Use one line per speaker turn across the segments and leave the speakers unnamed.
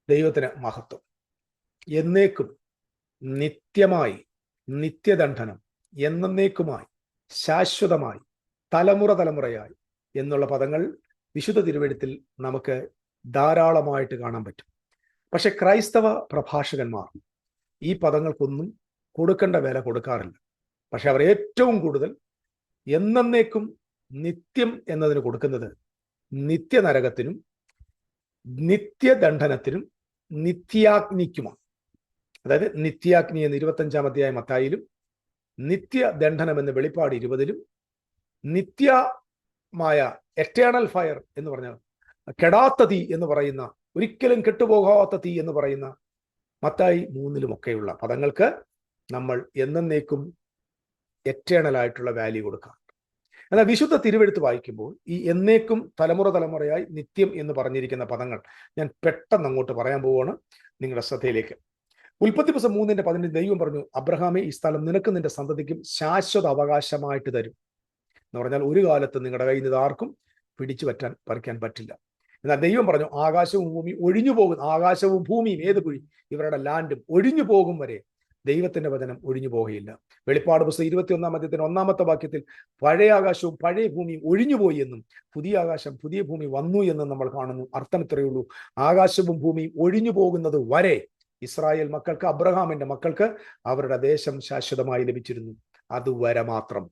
ദൈവത്തിന് മഹത്വം. എന്നേക്കും, നിത്യമായി, നിത്യദണ്ഡനം, എന്നേക്കുമായി, ശാശ്വതമായി, തലമുറ തലമുറയായി എന്നുള്ള പദങ്ങൾ വിശുദ്ധ തിരുവെഴുത്തിൽ നമുക്ക് ധാരാളമായിട്ട് കാണാൻ പറ്റും. പക്ഷെ ക്രൈസ്തവ പ്രഭാഷകന്മാർ ഈ പദങ്ങൾക്കൊന്നും കൊടുക്കേണ്ട വില കൊടുക്കാറില്ല. പക്ഷെ അവർ ഏറ്റവും കൂടുതൽ എന്നേക്കും, നിത്യം എന്നതിന് കൊടുക്കുന്നത് നിത്യനരകത്തിനും നിത്യദണ്ഡനത്തിനും നിത്യാഗ്നിക്കുമാണ്. അതായത് നിത്യാഗ്നി എന്ന് 25-ാം അധ്യായം മത്തായിലും, നിത്യദണ്ഡനം എന്ന് വെളിപ്പാട് 20-ലും, നിത്യമായ എറ്റേണൽ ഫയർ എന്ന് പറഞ്ഞ കെടാത്ത തീ എന്ന് പറയുന്ന, ഒരിക്കലും കെട്ടുപോകാത്ത തീ എന്ന് പറയുന്ന മത്തായി 3-ലുമൊക്കെയുള്ള പദങ്ങൾക്ക് നമ്മൾ എന്നേക്കും എറ്റേണലായിട്ടുള്ള വാല്യൂ കൊടുക്കാം. എന്നാൽ വിശുദ്ധ തിരുവെഴുത്ത് വായിക്കുമ്പോൾ ഈ എന്നേക്കും, തലമുറ തലമുറയായി, നിത്യം എന്ന് പറഞ്ഞിരിക്കുന്ന പദങ്ങൾ ഞാൻ പെട്ടെന്ന് അങ്ങോട്ട് പറയാൻ പോവുകയാണ് നിങ്ങളുടെ ശ്രദ്ധയിലേക്ക്. ഉൽപ്പത്തി പുസ്തകം 3:15 ദൈവം പറഞ്ഞു, അബ്രഹാമേ, ഈ സ്ഥലം നിനക്ക് നിന്റെ സന്തതിക്കും ശാശ്വത അവകാശമായിട്ട് തരും എന്ന് പറഞ്ഞാൽ ഒരു കാലത്ത് നിങ്ങളുടെ കയ്യിൽ നിന്ന് ആർക്കും പിടിച്ചു പറിക്കാൻ പറ്റില്ല. എന്നാൽ ദൈവം പറഞ്ഞു, ആകാശവും ഭൂമിയും ഒഴിഞ്ഞു പോകും, ആകാശവും ഭൂമിയും, ഏത് കുഴി, ഇവരുടെ ലാൻഡും ഒഴിഞ്ഞു പോകും വരെ ദൈവത്തിന്റെ വചനം ഒഴിഞ്ഞു പോകുകയില്ല. വെളിപ്പാട് പുസ്തകം 21-ാം അധ്യായത്തിന്റെ 1-ാമത്തെ വാക്യത്തിൽ പഴയ ആകാശവും പഴയ ഭൂമിയും ഒഴിഞ്ഞുപോയി എന്നും പുതിയ ആകാശം പുതിയ ഭൂമി വന്നു എന്നും നമ്മൾ കാണുന്നു. അർത്ഥം ഇത്രയേ ഉള്ളൂ, ആകാശവും ഭൂമിയും ഒഴിഞ്ഞു പോകുന്നത് വരെ ഇസ്രായേൽ മക്കൾക്ക്, അബ്രഹാമിന്റെ മക്കൾക്ക് അവരുടെ ദേശം ശാശ്വതമായി ലഭിച്ചിരുന്നു. അതുവരെ മാത്രം.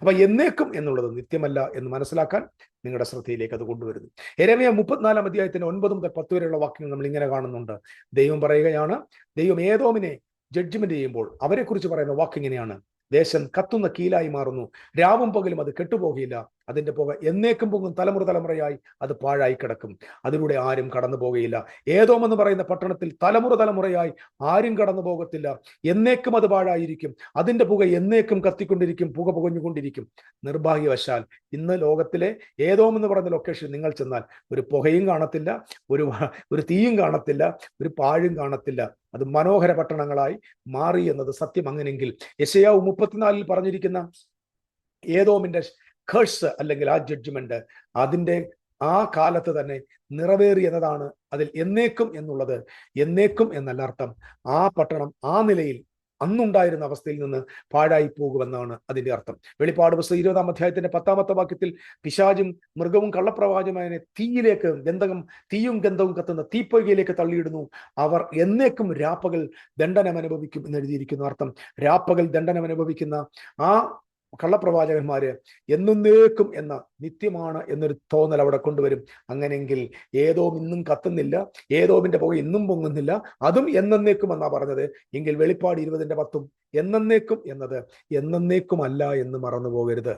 അപ്പൊ എന്നേക്കും എന്നുള്ളത് നിത്യമല്ല എന്ന് മനസ്സിലാക്കാൻ നിങ്ങളുടെ ശ്രദ്ധയിലേക്ക് അത് കൊണ്ടുവരുന്നു. യെരമ്യാ 34-ാം അധ്യായത്തിന്റെ 9 മുതൽ 10 വരെയുള്ള വാക്യങ്ങൾ നമ്മൾ ഇങ്ങനെ കാണുന്നുണ്ട്. ദൈവം പറയുകയാണ്, ദൈവം ഏദോമിനെ ജഡ്ജ്മെന്റ് ചെയ്യുമ്പോൾ അവരെ കുറിച്ച് പറയുന്ന വാക്ക് ഇങ്ങനെയാണ്, ദേശം കത്തുന്ന കീലായി മാറുന്നു, രാവും പകലും അത് കെട്ടുപോകില്ല, അതിന്റെ പുക എന്നേക്കും പൊങ്ങും, തലമുറ തലമുറയായി അത് പാഴായി കിടക്കും, അതിലൂടെ ആരും കടന്നു പോകുകയില്ല. ഏദോം എന്ന് പറയുന്ന പട്ടണത്തിൽ തലമുറ തലമുറയായി ആരും കടന്നു പോകത്തില്ല, എന്നേക്കും അത് പാഴായിരിക്കും, അതിന്റെ പുക എന്നേക്കും കത്തിക്കൊണ്ടിരിക്കും, പുക പുകഞ്ഞുകൊണ്ടിരിക്കും. നിർഭാഗ്യവശാൽ ഇന്ന് ലോകത്തിലെ ഏദോം എന്ന് പറയുന്ന ലൊക്കേഷൻ നിങ്ങൾ ചെന്നാൽ ഒരു പുകയും കാണത്തില്ല, ഒരു തീയും കാണത്തില്ല, ഒരു പാഴും കാണത്തില്ല. അത് മനോഹര പട്ടണങ്ങളായി മാറി എന്നത് സത്യം. അങ്ങനെയെങ്കിൽ യെശയ്യാവ് 34-ൽ പറഞ്ഞിരിക്കുന്ന ഏദോമിന്റെ കേഴ്സ് അല്ലെങ്കിൽ ആ ജഡ്ജ്മെന്റ് അതിന്റെ ആ കാലത്ത് തന്നെ നിറവേറി എന്നതാണ്. അതിൽ എന്നേക്കും എന്നുള്ളത്, എന്നേക്കും എന്നല്ല അർത്ഥം, ആ പട്ടണം ആ നിലയിൽ അന്നുണ്ടായിരുന്ന അവസ്ഥയിൽ നിന്ന് പാഴായി പോകുമെന്നാണ് അതിന്റെ അർത്ഥം. വെളിപ്പാട് പുസ്തകം 20-ാം അധ്യായത്തിന്റെ 10-ാമത്തെ വാക്യത്തിൽ പിശാചും മൃഗവും കള്ളപ്രവാചകനെ തീയിലേക്ക്, തീയും ഗന്ധവും കത്തുന്ന തീപ്പൊയ്കയിലേക്ക് തള്ളിയിടുന്നു, അവർ എന്നേക്കും രാപ്പകൽ ദണ്ഡനം അനുഭവിക്കും എന്ന് എഴുതിയിരിക്കുന്ന അർത്ഥം. രാപ്പകൽ ദണ്ഡനം അനുഭവിക്കുന്ന ആ കള്ളപ്രവാചകന്മാര് എന്നേക്കും എന്ന നിത്യമാണ് എന്നൊരു തോന്നൽ അവിടെ കൊണ്ടുവരും. അങ്ങനെയെങ്കിൽ ഏതോം ഇന്നും കത്തുന്നില്ല, ഏതോമിന്റെ പുക ഇന്നും പൊങ്ങുന്നില്ല, അതും എന്നേക്കും എന്നാ പറഞ്ഞത്. എങ്കിൽ വെളിപ്പാട് 20-ന്റെ 10 എന്നേക്കും എന്നത് എന്നേക്കുമല്ല എന്ന് മറന്നു പോകരുത്.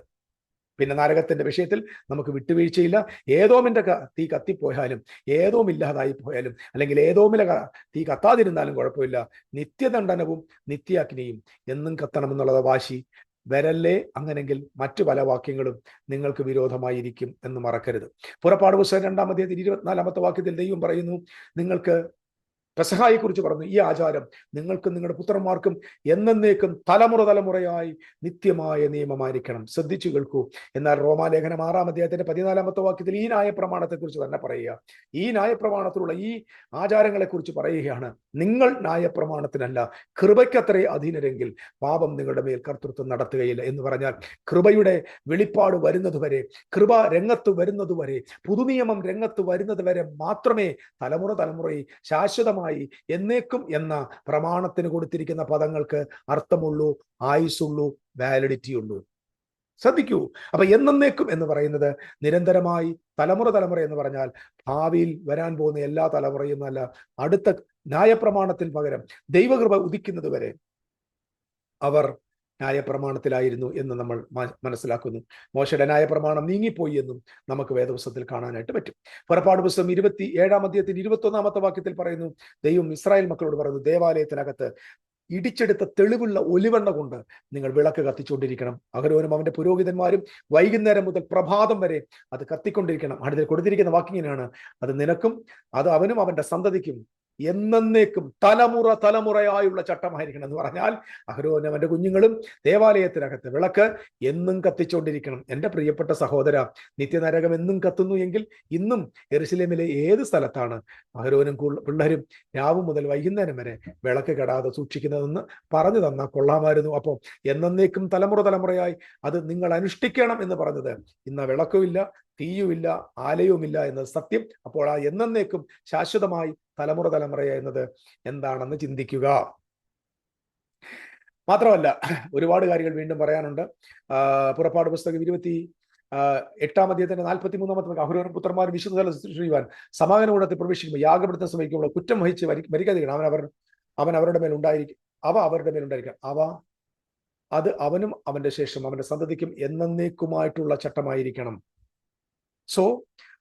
പിന്നെ നരകത്തിന്റെ വിഷയത്തിൽ നമുക്ക് വിട്ടുവീഴ്ചയില്ല. ഏതോമിന്റെ തീ കത്തിപ്പോയാലും, ഏതോം ഇല്ലാതായി പോയാലും, അല്ലെങ്കിൽ ഏതോമിലെ തീ കത്താതിരുന്നാലും കുഴപ്പമില്ല, നിത്യദണ്ഡനവും നിത്യാഗ്നിയും എന്നും കത്തണമെന്നുള്ളത് വാശി വരല്ലേ. അങ്ങനെങ്കിൽ മറ്റു പല വാക്യങ്ങളും നിങ്ങൾക്ക് വിരോധമായിരിക്കും എന്ന് മറക്കരുത്. പുറപ്പാട് പുസ്തകം 2-ാം അധ്യായത്തിൽ 24-ാമത്തെ വാക്യത്തിൽ ദൈവം പറയുന്നു, നിങ്ങൾക്ക് പെസഹായെ കുറിച്ച് പറഞ്ഞു, ഈ ആചാരം നിങ്ങൾക്കും നിങ്ങളുടെ പുത്രന്മാർക്കും എന്നേക്കും തലമുറ തലമുറയായി നിത്യമായ നിയമമായിരിക്കണം. ശ്രദ്ധിച്ചു കേൾക്കൂ. എന്നാൽ റോമാലേഖനം 6-ാം അധ്യായത്തിന്റെ 14-ാമത്തെ വാക്യത്തിൽ ഈ ന്യായപ്രമാണത്തെ കുറിച്ച് തന്നെ പറയുക. ഈ ന്യായപ്രമാണത്തിലുള്ള ഈ ആചാരങ്ങളെ കുറിച്ച് പറയുകയാണ്, നിങ്ങൾ ന്യായപ്രമാണത്തിനല്ല കൃപയ്ക്കത്രേ അധീനരെങ്കിൽ പാപം നിങ്ങളുടെ മേൽ കർത്തൃത്വം നടത്തുകയില്ല എന്ന് പറഞ്ഞാൽ, കൃപയുടെ വെളിപ്പാട് വരുന്നതുവരെ, കൃപ രംഗത്ത് വരുന്നതുവരെ, പുതുനിയമം രംഗത്ത് വരുന്നത് വരെ മാത്രമേ തലമുറ തലമുറയിൽ ശാശ്വതമായി എന്നേക്കും എന്ന പ്രമാണത്തിന് കൊടുത്തിരിക്കുന്ന പദങ്ങൾക്ക് അർത്ഥമുള്ളൂ, ആയുസുള്ളൂ, വാലിഡിറ്റി ഉള്ളൂ. ശ്രദ്ധിക്കൂ. അപ്പൊ എന്നേക്കും എന്ന് പറയുന്നത് നിരന്തരമായി, തലമുറ തലമുറ എന്ന് പറഞ്ഞാൽ ഭാവിയിൽ വരാൻ പോകുന്ന എല്ലാ തലമുറയും അല്ല, അടുത്ത ന്യായപ്രമാണത്തിന് പകരം ദൈവകൃപ ഉദിക്കുന്നത് വരെ അവർ ന്യായപ്രമാണത്തിലായിരുന്നു എന്ന് നമ്മൾ മനസ്സിലാക്കുന്നു. മോശയുടെ ന്യായപ്രമാണം നീങ്ങിപ്പോയി എന്നും നമുക്ക് വേദപുസ്തകത്തിൽ കാണാനായിട്ട് പറ്റും. പുറപ്പാട് പുസ്തകം 27-ാം അധ്യായത്തിൽ 21-ാമത്തെ വാക്യത്തിൽ പറയുന്നു, ദൈവം ഇസ്രായേൽ മക്കളോട് പറയുന്നു, ദേവാലയത്തിനകത്ത് ഇടിച്ചെടുത്ത തെളിവുള്ള ഒലിവെണ്ണ കൊണ്ട് നിങ്ങൾ വിളക്ക് കത്തിച്ചുകൊണ്ടിരിക്കണം. അഹരോനും അവന്റെ പുരോഹിതന്മാരും വൈകുന്നേരം മുതൽ പ്രഭാതം വരെ അത് കത്തിക്കൊണ്ടിരിക്കണം. അടുത്ത് കൊടുത്തിരിക്കുന്ന വാക്യങ്ങനെയാണ്, അത് നിനക്കും അത് അവനും അവന്റെ സന്തതിക്കും എന്നേക്കും തലമുറ തലമുറയായുള്ള ചട്ടമായിരിക്കണം. എന്ന് പറഞ്ഞാൽ അഹരോനും അവന്റെ കുഞ്ഞുങ്ങളും ദേവാലയത്തിനകത്ത് വിളക്ക് എന്നും കത്തിച്ചുകൊണ്ടിരിക്കണം. എൻ്റെ പ്രിയപ്പെട്ട സഹോദര, നിത്യനരകം എന്നും കത്തുന്നു എങ്കിൽ ഇന്നും യെരുശലേമിലെ ഏത് സ്ഥലത്താണ് അഹരോനും പിള്ളേരും രാവ് മുതൽ വൈകുന്നേരം വരെ വിളക്ക് കെടാതെ സൂക്ഷിക്കുന്നതെന്ന് പറഞ്ഞു തന്നാൽ കൊള്ളാമായിരുന്നു. അപ്പോൾ എന്നേക്കും തലമുറ തലമുറയായി അത് നിങ്ങൾ അനുഷ്ഠിക്കണം എന്ന് പറഞ്ഞത് ഇന്ന് വിളക്കുമില്ല, തീയുമില്ല, ആലയവുമില്ല എന്നത് സത്യം. അപ്പോൾ ആ എന്നേക്കും ശാശ്വതമായി തലമുറ തലമുറ എന്നത് എന്താണെന്ന് ചിന്തിക്കുക. മാത്രമല്ല ഒരുപാട് കാര്യങ്ങൾ വീണ്ടും പറയാനുണ്ട്. പുറപ്പാട് പുസ്തകം 28-ാം അധ്യായത്തിന്റെ 43-ാമത്തെ അഹരോനും പുത്രന്മാരും വിശുദ്ധ സ്ഥലം ശുശ്രൂഷിക്കുവാൻ സമാഗമന കൂടത്തിൽ പ്രവേശിക്കുമ്പോൾ യാഗപീഠത്തിന് സമീപിക്കുമ്പോൾ കുറ്റം വഹിച്ച് മരിക്കാതിരിക്കണം. അവൻ അവരുടെ മേൽ ഉണ്ടായിരിക്കും. അവരുടെ മേൽ ഉണ്ടായിരിക്കണം. അത് അവനും അവന്റെ ശേഷം അവന്റെ സന്തതിക്കും എന്നേക്കുമായിട്ടുള്ള ചട്ടമായിരിക്കണം. സോ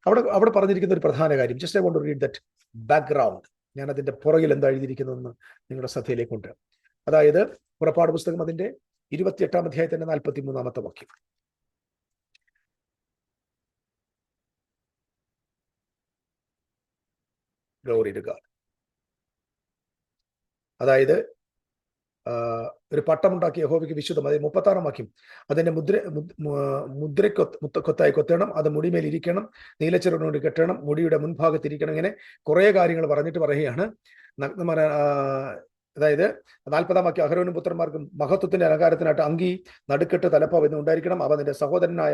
അവിടെ പറഞ്ഞിരിക്കുന്ന ഒരു പ്രധാന കാര്യം, just I want to read that background. ഞാൻ അതിന്റെ പുറകിൽ എന്താ എഴുതിയിരിക്കുന്നതെന്ന് നിങ്ങളുടെ ശ്രദ്ധയിലേക്ക് കൊണ്ടുവരാം. അതായത് പുറപ്പാട് പുസ്തകം അതിന്റെ 28-ാം അധ്യായത്തിന്റെ 43-ാമത്തെ വാക്യം. Glory to God. അതായത് ഒരു പട്ടമുണ്ടാക്കി യഹോവയ്ക്ക് വിശുദ്ധം. അതായത് 36-ാം വാക്യം. അതിന്റെ മുദ്രക്കൊത്തായി കൊത്തണം, അത് മുടിമേൽ ഇരിക്കണം, നീലച്ചെറുകൊണ്ട് കെട്ടണം, മുടിയുടെ മുൻഭാഗത്തിരിക്കണം. ഇങ്ങനെ കുറെ കാര്യങ്ങൾ പറഞ്ഞിട്ട് പറയുകയാണ്. അതായത് 40-ാം വാക്യം, അഹരോനും പുത്രന്മാർക്കും മഹത്വത്തിന്റെ അലങ്കാരത്തിനായിട്ട് അങ്കി, നടുക്കെട്ട്, തലപ്പാവ് എന്ന് ഉണ്ടായിരിക്കണം. അവ നിന്റെ സഹോദരനായ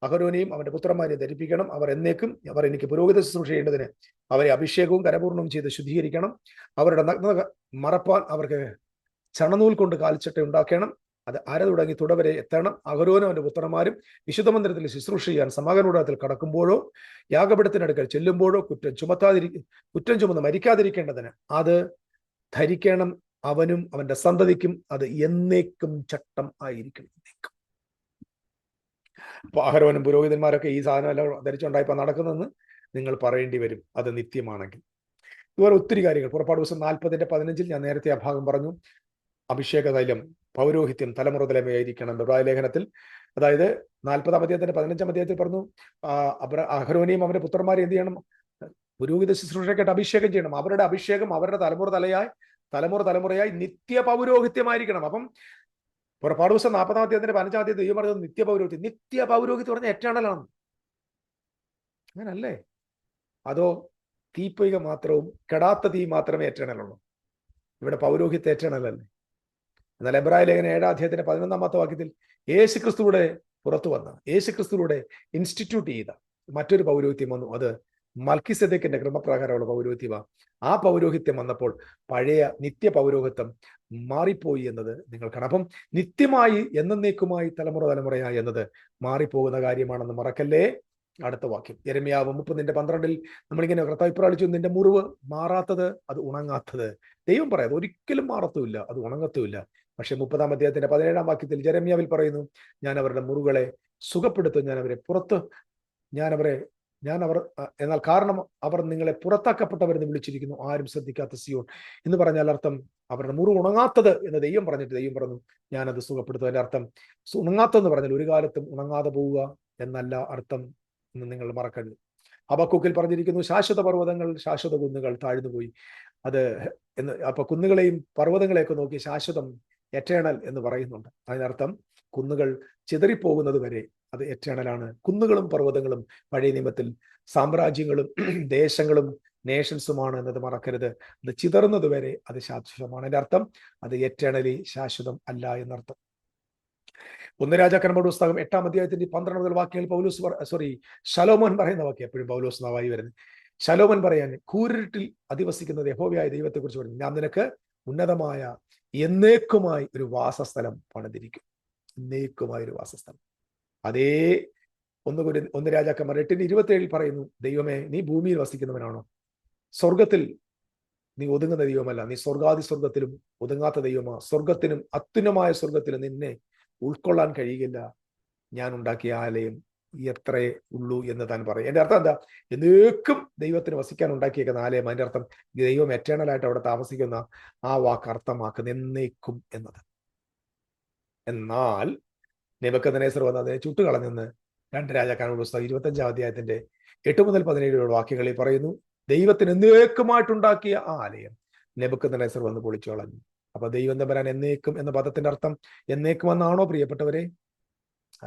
അഹരോനെയും അവന്റെ പുത്രന്മാരെയും ധരിപ്പിക്കണം. അവർ എനിക്ക് പുരോഹിത ശുശ്രൂഷ ചെയ്യേണ്ടതിന് അവരെ അഭിഷേകവും കരപൂർണവും ചെയ്ത് ശുദ്ധീകരിക്കണം. അവരുടെ നഗ്നത മറപ്പാൻ അവർക്ക് ചണനൂൽ കൊണ്ട് കാൽച്ചട്ട ഉണ്ടാക്കണം. അത് അര തുടങ്ങി തുടവരെ എത്തണം. അഹരോനും അവന്റെ പുത്രന്മാരും വിശുദ്ധ മന്ദിരത്തിൽ ശുശ്രൂഷ ചെയ്യാൻ സമാഗമനകൂടാരത്തിൽ കടക്കുമ്പോഴോ യാഗപീഠത്തിനടുക്കൽ ചെല്ലുമ്പോഴോ കുറ്റം ചുമന്ന് മരിക്കാതിരിക്കേണ്ടതിന് അത് ധരിക്കണം. അവനും അവന്റെ സന്തതിക്കും അത് എന്നേക്കും ചട്ടം ആയിരിക്കണം. അപ്പൊ അഹരോനും പുരോഹിതന്മാരൊക്കെ ഈ സാധനം എല്ലാം ധരിച്ചുണ്ടായപ്പോ നടക്കുന്നതെന്ന് നിങ്ങൾ പറയേണ്ടി വരും, അത് നിത്യമാണെങ്കിൽ. ഇതുപോലെ ഒത്തിരി കാര്യങ്ങൾ. പുറപ്പാട് ദിവസം 40-15 ഞാൻ നേരത്തെ ആ ഭാഗം പറഞ്ഞു. അഭിഷേക തൈലം, പൗരോഹിത്യം തലമുറ തലമുറയായിരിക്കണം. ഇബ്രായ ലേഖനത്തിൽ, അതായത് 40-ാം അധ്യായത്തിന്റെ 15-ാം അധ്യായത്തിൽ പറഞ്ഞു അഹരോനെയും അവരുടെ പുത്രന്മാരെ എന്ത് ചെയ്യണം? പുരോഹിത ശുശ്രൂഷയ്ക്കായിട്ട് അഭിഷേകം ചെയ്യണം. അവരുടെ അഭിഷേകം അവരുടെ തലമുറ തലമുറയായി നിത്യ പൗരോഹിത്യമായിരിക്കണം. അപ്പം പുറപ്പാട് ദിവസം 40-ാം അധ്യായത്തിന്റെ 15-ാം അധ്യായത്തിൽ ദൈവം പറഞ്ഞത് നിത്യ പൗരോഹിത്യം പറഞ്ഞ എറ്റേണലാണ്. അങ്ങനല്ലേ? അതോ തീപ്പൊയ്ക മാത്രവും കെടാത്ത തീ മാത്രമേ എറ്റേണലുള്ളൂ? ഇവിടെ പൗരോഹിത്യം എറ്റേണലല്ലേ? എന്നാൽ എബ്രായ ലേഖനം 7-ാം അധ്യായത്തിന്റെ 11-ാമത്തെ വാക്യത്തിൽ യേശുക്രിസ്തുവിടെ പുറത്തു വന്ന, യേശുക്രിസ്തുവിടെ ഇൻസ്റ്റിറ്റ്യൂട്ട് ചെയ്ത മറ്റൊരു പൗരോഹിത്യം വന്നു. അത് മൽക്കിസെദേക്കിന്റെ ക്രമപ്രകാരമുള്ള പൗരോഹിത്യമാണ്. ആ പൗരോഹിത്യം വന്നപ്പോൾ പഴയ നിത്യ പൗരോഹിത്യം മാറിപ്പോയി എന്നത് നിങ്ങൾ കാണാം. അപ്പം നിത്യമായി എന്നേക്കുമായി തലമുറ തലമുറയായി എന്നത് മാറിപ്പോകുന്ന കാര്യമാണെന്ന് മറക്കല്ലേ. അടുത്ത വാക്യം യെരമ്യാവ് 30-12 നമ്മളിങ്ങനെ കർത്താവ് ഇപ്രാളിച്ചു, നിന്റെ മുറിവ് മാറാത്തത് അത് ഉണങ്ങാത്തത്. ദൈവം പറയാതെ ഒരിക്കലും മാറത്തുമില്ല, അത് ഉണങ്ങത്തുമില്ല. പക്ഷെ 30-ാം അധ്യായത്തിന്റെ 17-ാം വാക്യത്തിൽ യെരമ്യാവിൽ പറയുന്നു, ഞാൻ അവരുടെ മുറിവുകളെ സുഖപ്പെടുത്തും, എന്നാൽ കാരണം അവർ നിങ്ങളെ പുറത്താക്കപ്പെട്ടവരെന്ന് വിളിച്ചിരിക്കുന്നു, ആരും ശ്രദ്ധിക്കാത്ത സിയോൺ എന്ന് പറഞ്ഞാൽ അർത്ഥം അവരുടെ മുറിവ് ഉണങ്ങാത്തത് എന്ന് ദൈവം പറഞ്ഞിട്ട് ദൈവം പറഞ്ഞു ഞാനത് സുഖപ്പെടുത്തും. അതിന്റെ അർത്ഥം ഉണങ്ങാത്തെന്ന് പറഞ്ഞാൽ ഒരു കാലത്തും ഉണങ്ങാതെ പോവുക എന്നല്ല അർത്ഥം എന്ന് നിങ്ങൾ മറക്കരുത്. ഹബക്കൂക്കിൽ പറഞ്ഞിരിക്കുന്നു, ശാശ്വത പർവ്വതങ്ങൾ ശാശ്വത കുന്നുകൾ താഴ്ന്നുപോയി. അപ്പൊ കുന്നുകളെയും പർവ്വതങ്ങളെയൊക്കെ നോക്കി ശാശ്വതം എറ്റേണൽ എന്ന് പറയുന്നുണ്ട്. അതിനർത്ഥം കുന്നുകൾ ചിതറിപ്പോകുന്നത് വരെ അത് എറ്റേണലാണ്. കുന്നുകളും പർവ്വതങ്ങളും പഴയ നിയമത്തിൽ സാമ്രാജ്യങ്ങളും ദേശങ്ങളും നേഷൻസുമാണ് എന്നത് മറക്കരുത്. അത് ചിതറുന്നത് വരെ അത് ശാശ്വതമാണ്. അതിന്റെ അർത്ഥം അത് എറ്റേണലി ശാശ്വതം അല്ല എന്നർത്ഥം. 1 രാജാക്കന്മാരുടെ പുസ്തകം 8-ാം അധ്യായത്തിന്റെ 12 മുതൽ വാക്യങ്ങൾ ശലോമോൻ പറയുന്ന വാക്യം, എപ്പോഴും പൗലോസ് നാവായി വരുന്നത്. ശലോമോൻ പറയാൻ കൂരിട്ടിൽ അധിവസിക്കുന്നത് യഹോവയായ ദൈവത്തെക്കുറിച്ച് പറഞ്ഞു, ഞാൻ നിനക്ക് ഉന്നതമായ എന്നേക്കുമായി ഒരു വാസസ്ഥലം പണിതിരിക്കും. എന്നേക്കുമായ ഒരു വാസസ്ഥലം. അതേ 1 രാജാക്കന്മാർ 8:27 പറയുന്നു, ദൈവമേ നീ ഭൂമിയിൽ വസിക്കുന്നവനാണോ? സ്വർഗത്തിൽ നീ ഒതുങ്ങുന്ന ദൈവമല്ല, നീ സ്വർഗാദി സ്വർഗത്തിലും ഒതുങ്ങാത്ത ദൈവമാ. സ്വർഗത്തിനും അത്യുന്നമായ സ്വർഗത്തിലും നിന്നെ ഉൾക്കൊള്ളാൻ കഴിയില്ല. ഞാൻ ഉണ്ടാക്കിയ ആലയം എത്രേ ഉള്ളൂ എന്ന് താൻ പറയും. എന്റെ അർത്ഥം എന്താ? എന്നേക്കും ദൈവത്തിന് വസിക്കാൻ ഉണ്ടാക്കിയേക്കുന്ന ആലയം. അതിന്റെ അർത്ഥം ദൈവം എറ്റേണലായിട്ട് അവിടെ താമസിക്കുന്ന ആ വാക്ക് അർത്ഥമാക്കുന്ന എന്നേക്കും എന്നത്. എന്നാൽ നെബൂഖദ്നേസർ വന്ന് അതിനെ ചുട്ടുകളഞ്ഞെന്ന് 2 രാജാക്കന്മാരുടെ പുസ്തകം 25-ാം അധ്യായത്തിന്റെ 8 മുതൽ 17 വാക്യങ്ങളിൽ പറയുന്നു. ദൈവത്തിന് എന്നേക്കുമായിട്ടുണ്ടാക്കിയ ആ ആലയം നെബൂഖദ്നേസർ വന്ന് പൊളിച്ചു കളഞ്ഞു. അപ്പൊ ദൈവം തമ്പുരാൻ എന്നേക്കും എന്ന പദത്തിന്റെ അർത്ഥം എന്നേക്കും എന്നാണോ പ്രിയപ്പെട്ടവരെ?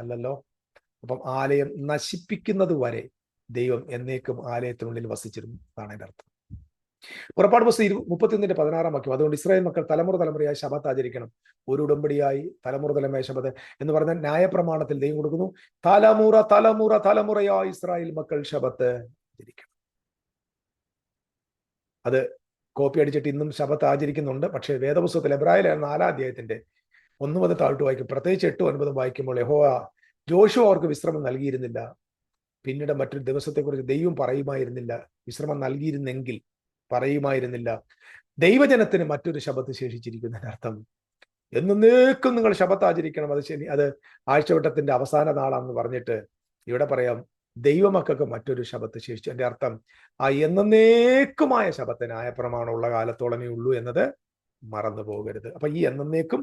അല്ലല്ലോ. അപ്പം ആലയം നശിപ്പിക്കുന്നത് വരെ ദൈവം എന്നേക്കും ആലയത്തിനുള്ളിൽ വസിച്ചിരുന്നു, അതാണ് അതിന്റെ അർത്ഥം. പുറപ്പാട് പുസ്തകം 31:16 വാക്യം. അതുകൊണ്ട് ഇസ്രായേൽ മക്കൾ തലമുറ തലമുറയായി ശബത്ത് ആചരിക്കണം. ഒരു ഉടമ്പടിയായി തലമുറ തലമുറയായി ശബത്ത് എന്ന് പറഞ്ഞാൽ ന്യായപ്രമാണത്തിൽ ദൈവം കൊടുക്കുന്നു, തലമുറ തലമുറ തലമുറയായി ഇസ്രായേൽ മക്കൾ ശബത്ത് ആചരിക്കണം. അത് കോപ്പി അടിച്ചിട്ട് ഇന്നും ശബത്ത് ആചരിക്കുന്നുണ്ട്. പക്ഷേ വേദപുസ്തകത്തിൽ എബ്രായയിലെ 4-ാം അധ്യായത്തിന്റെ 1 മുതൽ താഴ്ത്തു വായിക്കും, പ്രത്യേകിച്ച് 8-9 വായിക്കുമ്പോൾ യഹോവ ജോഷുവ അവർക്ക് വിശ്രമം നൽകിയിരുന്നില്ല. പിന്നീട് മറ്റൊരു ദിവസത്തെക്കുറിച്ച് ദൈവം പറയുമായിരുന്നില്ല. വിശ്രമം നൽകിയിരുന്നെങ്കിൽ പറയുമായിരുന്നില്ല. ദൈവജനത്തിന് മറ്റൊരു ശബത്ത് ശേഷിച്ചിരിക്കുന്നതിന്റെ അർത്ഥം എന്നേക്കും നിങ്ങൾ ശബത്ത് ആചരിക്കണം. അത് ശരി, അത് ആഴ്ചവട്ടത്തിന്റെ അവസാന നാളാണെന്ന് പറഞ്ഞിട്ട് ഇവിടെ പറയാം ദൈവമക്കൾക്ക് മറ്റൊരു ശബത്ത് ശേഷിച്ചു. എന്റെ അർത്ഥം ആ എന്നേക്കുമായ ശബത്തിനായ പ്രമാണമുള്ള കാലത്തോളമേ ഉള്ളൂ എന്നത് മറന്നു പോകരുത്. അപ്പൊ ഈ എന്നേക്കും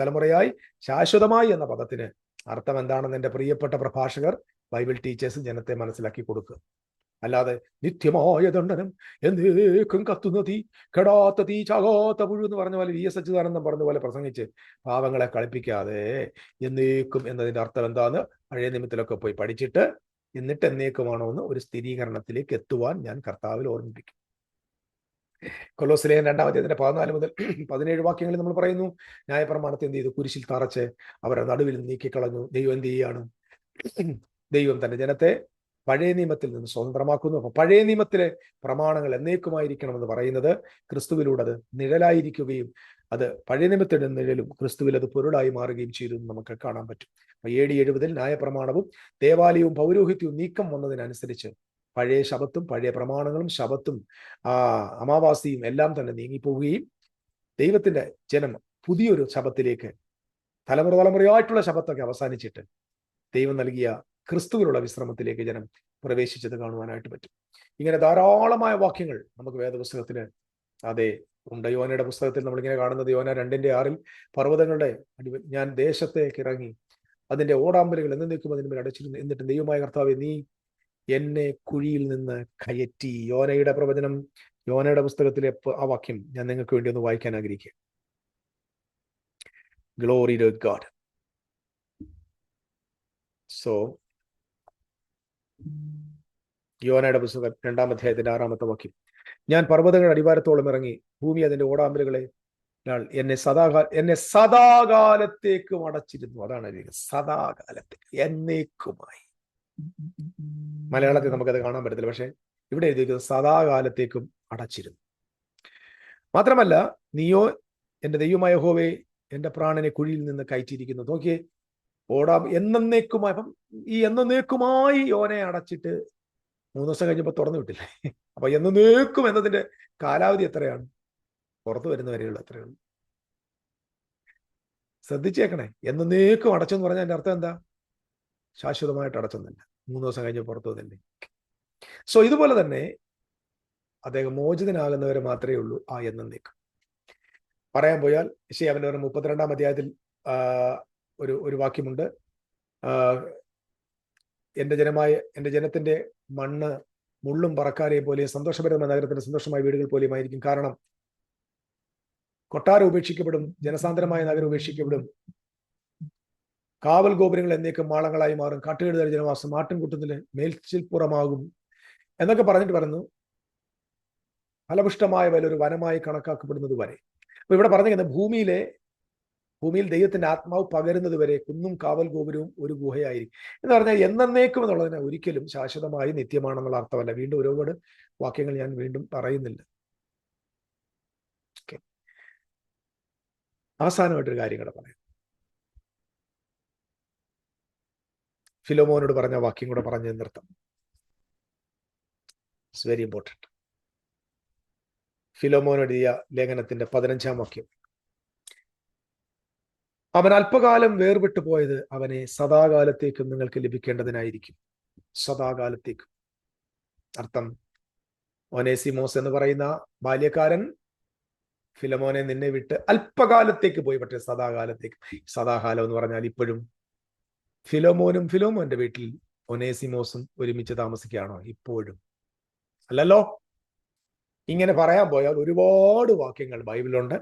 തലമുറയായി ശാശ്വതമായി എന്ന പദത്തിന് അർത്ഥം എന്താണെന്ന് എന്റെ പ്രിയപ്പെട്ട പ്രഭാഷകർ, ബൈബിൾ ടീച്ചേഴ്സ് ജനത്തെ മനസ്സിലാക്കി കൊടുക്കുക. അല്ലാതെ നിത്യമായ ദണ്ഡനം, എന്നേക്കും കത്തുന്ന തീ, കെടാത്ത തീ, ചാകാത്ത പുഴു എന്ന് പറഞ്ഞ പോലെ VS അച്യുതാനന്ദൻ പറഞ്ഞ പോലെ പ്രസംഗിച്ച് പാവങ്ങളെ കളിപ്പിക്കാതെ എന്നേക്കും എന്നതിന്റെ അർത്ഥം എന്താന്ന് പഴയ നിയമത്തിലൊക്കെ പോയി പഠിച്ചിട്ട് എന്നിട്ട് എന്നേക്കുമാണോ എന്ന് ഒരു സ്ഥിരീകരണത്തിലേക്ക് എത്തുവാൻ ഞാൻ കർത്താവിൽ ഓർമ്മിപ്പിക്കും. കൊലോസ്യർ 2-ാം അധ്യായത്തിന്റെ 14 മുതൽ 17 വാക്യങ്ങളിൽ നമ്മൾ പറയുന്നു, ന്യായപ്രമാണത്തെ എന്ത് ചെയ്തു? കുരിശിൽ തറച്ച് അവരുടെ നടുവിൽ നീക്കിക്കളഞ്ഞു. ദൈവം എന്ത് ചെയ്യാണ്? ദൈവം തന്റെ ജനത്തെ പഴയ നിയമത്തിൽ നിന്ന് സ്വതന്ത്രമാക്കുന്നു. അപ്പൊ പഴയ നിയമത്തിലെ പ്രമാണങ്ങൾ എന്നേക്കുമായിരിക്കണമെന്ന് പറയുന്നത് ക്രിസ്തുവിലൂടെ അത് നിഴലായിരിക്കുകയും അത് പഴയ നിയമത്തിന്റെ നിഴലും ക്രിസ്തുവിൽ അത് പൊരുളായി മാറുകയും ചെയ്തു നമുക്ക് കാണാൻ പറ്റും. അപ്പൊ AD 70 ന്യായപ്രമാണവും ദേവാലയവും പൗരോഹിത്യവും നീക്കം വന്നതിനനുസരിച്ച് പഴയ ശബത്തും പഴയ പ്രമാണങ്ങളും ശബത്തും അമാവാസിയും എല്ലാം തന്നെ നീങ്ങിപ്പോവുകയും ദൈവത്തിന്റെ ജനം പുതിയൊരു ശബത്തിലേക്ക് തലമുറ തലമുറയായിട്ടുള്ള ശബത്തൊക്കെ അവസാനിച്ചിട്ട് ദൈവം നൽകിയ ക്രിസ്തുവിലുള്ള വിശ്രമത്തിലേക്ക് ജനം പ്രവേശിച്ചത് കാണുവാനായിട്ട് പറ്റും. ഇങ്ങനെ ധാരാളമായ വാക്യങ്ങൾ നമുക്ക് വേദപുസ്തകത്തിന് അതെ ഉണ്ട്. യോനയുടെ പുസ്തകത്തിൽ നമ്മളിങ്ങനെ കാണുന്നത് യോന 2:6 പർവ്വതങ്ങളുടെ ഞാൻ ദേശത്തേക്ക് ഇറങ്ങി അതിന്റെ ഓടാമ്പലുകൾ എന്നേക്കും അതിന്മേൽ അടച്ചിരുന്നു. എന്നിട്ട് ദൈവമായ കർത്താവേ, നീ എന്നെ കുഴിയിൽ നിന്ന് കയറ്റി. യോനയുടെ പ്രവചനം, യോനയുടെ പുസ്തകത്തിലെ ആ വാക്യം ഞാൻ നിങ്ങൾക്ക് വേണ്ടി ഒന്ന് വായിക്കാൻ ആഗ്രഹിക്കുക. Glory to God. സോ യോനയുടെ പുസ്തകം 2-ാം അധ്യായത്തിന്റെ 6-ാമത്തെ വാക്യം, ഞാൻ പർവ്വതങ്ങളുടെ അടിവാരത്തോളം ഇറങ്ങി, ഭൂമി അതിന്റെ ഓടാമ്പലുകളെ എന്നെ സദാകാലത്തേക്കും അടച്ചിരുന്നു. അതാണ് സദാകാലത്തേക്ക്, എന്നേക്കുമായി. മലയാളത്തിൽ നമുക്കത് കാണാൻ പറ്റത്തില്ല, പക്ഷെ ഇവിടെ എഴുതിയിരിക്കുന്നത് സദാകാലത്തേക്കും അടച്ചിരുന്നു. മാത്രമല്ല, നീയോ എന്റെ ദൈവമായ യഹോവേ എന്റെ പ്രാണനെ കുഴിയിൽ നിന്ന് കയറ്റിയിരിക്കുന്നു. നോക്കിയേ, എന്നേക്കുമായി. അപ്പം ഈ എന്നേക്കുമായി യോനയെ അടച്ചിട്ട് 3 ദിവസം കഴിഞ്ഞപ്പോ തുറന്നു വിട്ടില്ലേ? അപ്പൊ എന്നേക്കും എന്നതിന്റെ കാലാവധി എത്രയാണ്? പുറത്തു വരുന്നവരെയുള്ള എത്രയുള്ളൂ. ശ്രദ്ധിച്ചേക്കണേ. എന്നേക്കും അടച്ചെന്ന് പറഞ്ഞാൽ എന്റെ അർത്ഥം എന്താ? ശാശ്വതമായിട്ട് അടച്ചെന്നല്ല, 3 ദിവസം കഴിഞ്ഞ് പുറത്തു വന്നില്ലേ. സോ ഇതുപോലെ തന്നെ അദ്ദേഹം മോചിതനാകുന്നവരെ മാത്രമേ ഉള്ളൂ ആ എന്നേക്കും. പറയാൻ പോയാൽ യെശയ്യാവിന്റെ 32-ാം അധ്യായത്തിൽ ഒരു വാക്യമുണ്ട്, എന്റെ ജനത്തിന്റെ മണ്ണ് മുള്ളും പറക്കാരെ പോലെയും സന്തോഷപരമായ നഗരത്തിന്റെ സന്തോഷമായ വീടുകൾ പോലെയും ആയിരിക്കും. കാരണം കൊട്ടാരം ഉപേക്ഷിക്കപ്പെടും, ജനസാന്ദ്രമായ നഗരം ഉപേക്ഷിക്കപ്പെടും, കാവൽ ഗോപുരങ്ങൾ എന്നേക്കും മാളങ്ങളായി മാറും, കാട്ടുകഴുതൽ ജനവാസം ആട്ടിൻകൂട്ടത്തില് മേൽച്ചിൽപ്പുറമാകും എന്നൊക്കെ പറഞ്ഞിട്ട് പറയുന്നു. ഫലപുഷ്ടമായ വല്ലൊരു വനമായി കണക്കാക്കപ്പെടുന്നത് വരെ. അപ്പൊ ഇവിടെ പറഞ്ഞിരിക്കുന്നത് ഭൂമിയിൽ ദൈവത്തിന്റെ ആത്മാവ് പകരുന്നത് വരെ കുന്നും കാവൽ ഗോപുരവും ഒരു ഗുഹയായിരിക്കും എന്ന് പറഞ്ഞാൽ എന്നേക്കും എന്നുള്ളതിന് ഒരിക്കലും ശാശ്വതമായി നിത്യമാണെന്നുള്ള അർത്ഥമല്ല. വീണ്ടും ഒരുപാട് വാക്യങ്ങൾ ഞാൻ വീണ്ടും പറയുന്നില്ല. അവസാനമായിട്ടൊരു കാര്യം കൂടെ പറയാം. ഫിലോമോനോട് പറഞ്ഞ വാക്യം കൂടെ പറഞ്ഞു നിർത്താം. It's very important. ഫിലോമോൻ എഴുതിയ ലേഖനത്തിന്റെ 15-ാം വാക്യം, അവൻ അല്പകാലം വേർവിട്ടു പോയത് അവനെ സദാകാലത്തേക്കും നിങ്ങൾക്ക് ലഭിക്കേണ്ടതിനായിരിക്കും. സദാകാലത്തേക്കും അർത്ഥം, ഒനേസിമോസ് എന്ന് പറയുന്ന ബാല്യക്കാരൻ ഫിലോമോനെ നിന്നെ വിട്ട് അല്പകാലത്തേക്ക് പോയി, പക്ഷേ സദാകാലത്തേക്ക്. സദാകാലം എന്ന് പറഞ്ഞാൽ ഇപ്പോഴും ഫിലോമോന്റെ വീട്ടിൽ ഒനേസിമോസും ഒരുമിച്ച് താമസിക്കുകയാണോ? ഇപ്പോഴും. അല്ലല്ലോ. ഇങ്ങനെ പറയാൻ പോയാൽ ഒരുപാട് വാക്യങ്ങൾ ബൈബിളിലുണ്ട്.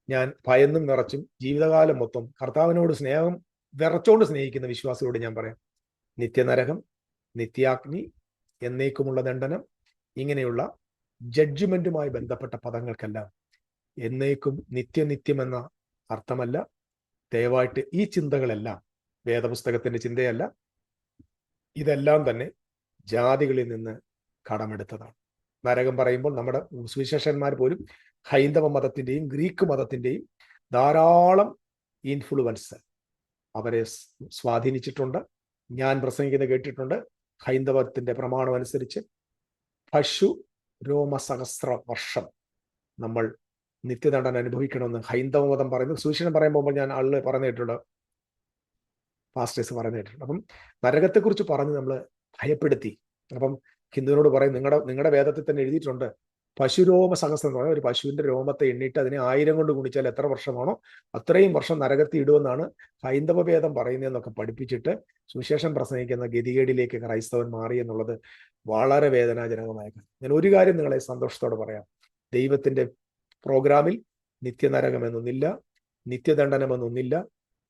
ഞാൻ ഭയന്നും വിറച്ചും ജീവിതകാലം മൊത്തം കർത്താവിനോട് സ്നേഹം വിറച്ചോണ്ട് സ്നേഹിക്കുന്ന വിശ്വാസിയോട് ഞാൻ പറയാം, നിത്യനരകം, നിത്യാഗ്നി, എന്നേക്കുമുള്ള ദണ്ഡനം, ഇങ്ങനെയുള്ള ജഡ്ജ്മെന്റുമായി ബന്ധപ്പെട്ട പദങ്ങൾക്കെല്ലാം എന്നേക്കും നിത്യനിത്യം എന്ന അർത്ഥമല്ല. ദയവായിട്ട് ഈ ചിന്തകളെല്ലാം വേദപുസ്തകത്തിന്റെ ചിന്തയല്ല. ഇതെല്ലാം തന്നെ ജാതികളിൽ നിന്ന് കടമെടുത്തതാണ്. നരകം പറയുമ്പോൾ നമ്മുടെ സുവിശേഷന്മാർ പോലും ഹൈന്ദവ മതത്തിന്റെയും ഗ്രീക്ക് മതത്തിന്റെയും ധാരാളം ഇൻഫ്ലുവൻസ് അവരെ സ്വാധീനിച്ചിട്ടുണ്ട്. ഞാൻ പ്രസംഗിക്കുന്നത് കേട്ടിട്ടുണ്ട്. ഹൈന്ദവത്തിന്റെ പ്രമാണം അനുസരിച്ച് പശു രോമ സഹസ്ര വർഷം നമ്മൾ നിത്യദണ്ഡനം അനുഭവിക്കണമെന്ന് ഹൈന്ദവ മതം പറയുന്നു. സുവിശേഷം പറയുമ്പോൾ ഞാൻ ആളുകൾ പറഞ്ഞു കേട്ടിട്ടുണ്ട്, പാസ്റ്റേഴ്സ് പറഞ്ഞു കേട്ടിട്ടുണ്ട്. അപ്പം നരകത്തെക്കുറിച്ച് പറഞ്ഞ് നമ്മൾ ഭയപ്പെടുത്തി. അപ്പം ഹിന്ദുവിനോട് പറയും, നിങ്ങളുടെ വേദത്തിൽ തന്നെ എഴുതിയിട്ടുണ്ട്, പശുരോമ സഹസ്രം എന്ന് പറഞ്ഞാൽ ഒരു പശുവിന്റെ രോമത്തെ എണ്ണിട്ട് അതിനെ 1000 കൊണ്ട് ഗുണിച്ചാൽ എത്ര വർഷമാണോ അത്രയും വർഷം നരകത്തിൽ ഇടുമെന്നാണ് ഹൈന്ദവ വേദം പറയുന്നതെന്നൊക്കെ പഠിപ്പിച്ചിട്ട് സുവിശേഷം പ്രസംഗിക്കുന്ന ഗതികേടിലേക്ക് ക്രൈസ്തവൻ മാറി എന്നുള്ളത് വളരെ വേദനാജനകമായ കാര്യം. ഞാൻ ഒരു കാര്യം നിങ്ങളെ സന്തോഷത്തോടെ പറയാം, ദൈവത്തിന്റെ പ്രോഗ്രാമിൽ നിത്യനരകമെന്നൊന്നില്ല, നിത്യദണ്ഡനമെന്നൊന്നില്ല.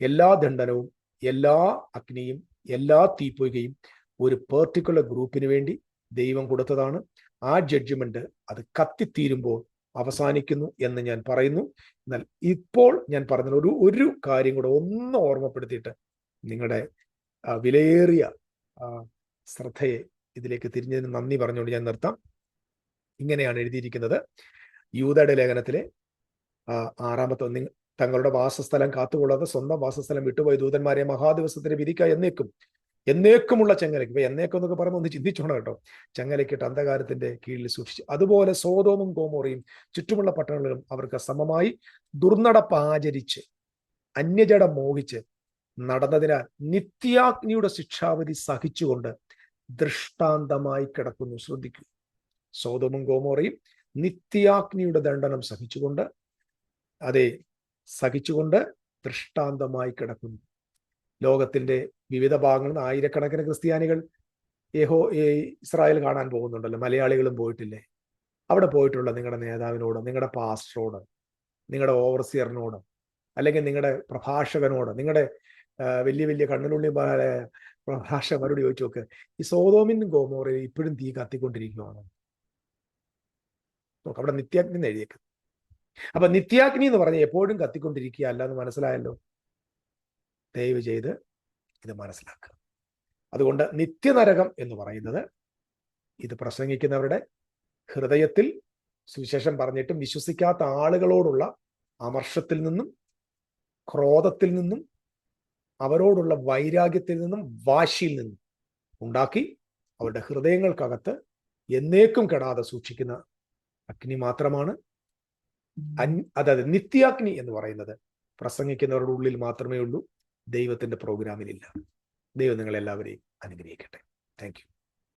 എല്ലാ ദണ്ഡനവും, എല്ലാ അഗ്നിയും, എല്ലാ തീപ്പൊയ്കയും ഒരു പെർട്ടിക്കുലർ ഗ്രൂപ്പിന് വേണ്ടി ദൈവം കൊടുത്തതാണ്. ആ ജഡ്ജ്മെന്റ് അത് കത്തിത്തീരുമ്പോൾ അവസാനിക്കുന്നു എന്ന് ഞാൻ പറയുന്നു. എന്നാൽ ഇപ്പോൾ ഞാൻ പറഞ്ഞ ഒരു കാര്യം കൂടെ ഒന്ന് ഓർമ്മപ്പെടുത്തിയിട്ട് നിങ്ങളുടെ വിലയേറിയ ശ്രദ്ധയെ ഇതിലേക്ക് തിരിഞ്ഞതിന് നന്ദി പറഞ്ഞുകൊണ്ട് ഞാൻ നിർത്താം. ഇങ്ങനെയാണ് എഴുതിയിരിക്കുന്നത് യൂദയുടെ ലേഖനത്തിലെ 6-ാമത്തെ, തങ്ങളുടെ വാസസ്ഥലം കാത്തുകൊള്ളാതെ സ്വന്തം വാസസ്ഥലം വിട്ടുപോയ ദൂതന്മാരെ മഹാദിവസത്തിന് വിധിക്കുക എന്നേക്കുമുള്ള ചങ്ങലയ്ക്ക്. ഇപ്പൊ എന്നേക്കും എന്നൊക്കെ പറയുമ്പോൾ ഒന്ന് ചിന്തിച്ചോണം കേട്ടോ. ചങ്ങലയ്ക്കിട്ട് അന്ധകാരത്തിന്റെ കീഴിൽ സൂക്ഷിച്ചു. അതുപോലെ സോദോമും ഗോമോറയും ചുറ്റുമുള്ള പട്ടണങ്ങളും അവർക്ക് സമമായി ദുർനടപ്പ് ആചരിച്ച് അന്യജടം മോഹിച്ച് നടന്നതിനാൽ നിത്യാഗ്നിയുടെ ശിക്ഷാവിധി സഹിച്ചുകൊണ്ട് ദൃഷ്ടാന്തമായി കിടക്കുന്നു. ശ്രദ്ധിക്കൂ, സോദോമും ഗോമോറയും നിത്യാഗ്നിയുടെ ദണ്ഡനം സഹിച്ചുകൊണ്ട് ദൃഷ്ടാന്തമായി കിടക്കുന്നു. ലോകത്തിന്റെ വിവിധ ഭാഗങ്ങളിൽ നിന്ന് ആയിരക്കണക്കിന് ക്രിസ്ത്യാനികൾ ഇസ്രായേൽ കാണാൻ പോകുന്നുണ്ടല്ലോ. മലയാളികളും പോയിട്ടില്ലേ? അവിടെ പോയിട്ടുള്ള നിങ്ങളുടെ നേതാവിനോട്, നിങ്ങളുടെ പാസ്റ്ററോട്, നിങ്ങളുടെ ഓവർസിയറിനോട്, അല്ലെങ്കിൽ നിങ്ങളുടെ പ്രഭാഷകനോട്, നിങ്ങളുടെ വലിയ വലിയ കണ്ണിലുള്ളി പ്രഭാഷകരോട് ചോദിച്ചു നോക്ക്, ഈ സോദോമിനും ഗോമോറയും ഇപ്പോഴും തീ കത്തിക്കൊണ്ടിരിക്കുകയാണ്. നോക്ക്, അവിടെ നിത്യാഗ്നി എന്ന് എഴുതിയേക്ക്. അപ്പൊ നിത്യാഗ്നി എന്ന് പറഞ്ഞാൽ എപ്പോഴും കത്തിക്കൊണ്ടിരിക്കുക അല്ല എന്ന് മനസ്സിലായല്ലോ. ദയവ് ചെയ്ത് ഇത് മനസ്സിലാക്കുക. അതുകൊണ്ട് നിത്യനരകം എന്ന് പറയുന്നത് ഇത് പ്രസംഗിക്കുന്നവരുടെ ഹൃദയത്തിൽ സുവിശേഷം പറഞ്ഞിട്ടും വിശ്വസിക്കാത്ത ആളുകളോടുള്ള അമർഷത്തിൽ നിന്നും, ക്രോധത്തിൽ നിന്നും, അവരോടുള്ള വൈരാഗ്യത്തിൽ നിന്നും, വാശിയിൽ നിന്നും ഉണ്ടാക്കി അവരുടെ ഹൃദയങ്ങൾക്കകത്ത് എന്നേക്കും കെടാതെ സൂക്ഷിക്കുന്ന അഗ്നി മാത്രമാണ്. അതായത് നിത്യാഗ്നി എന്ന് പറയുന്നത് പ്രസംഗിക്കുന്നവരുടെ ഉള്ളിൽ മാത്രമേ ഉള്ളൂ, ദൈവത്തിന്റെ പ്രോഗ്രാമിലില്ല. ദൈവം നിങ്ങളെല്ലാവരെയും അനുഗ്രഹിക്കട്ടെ. Thank you.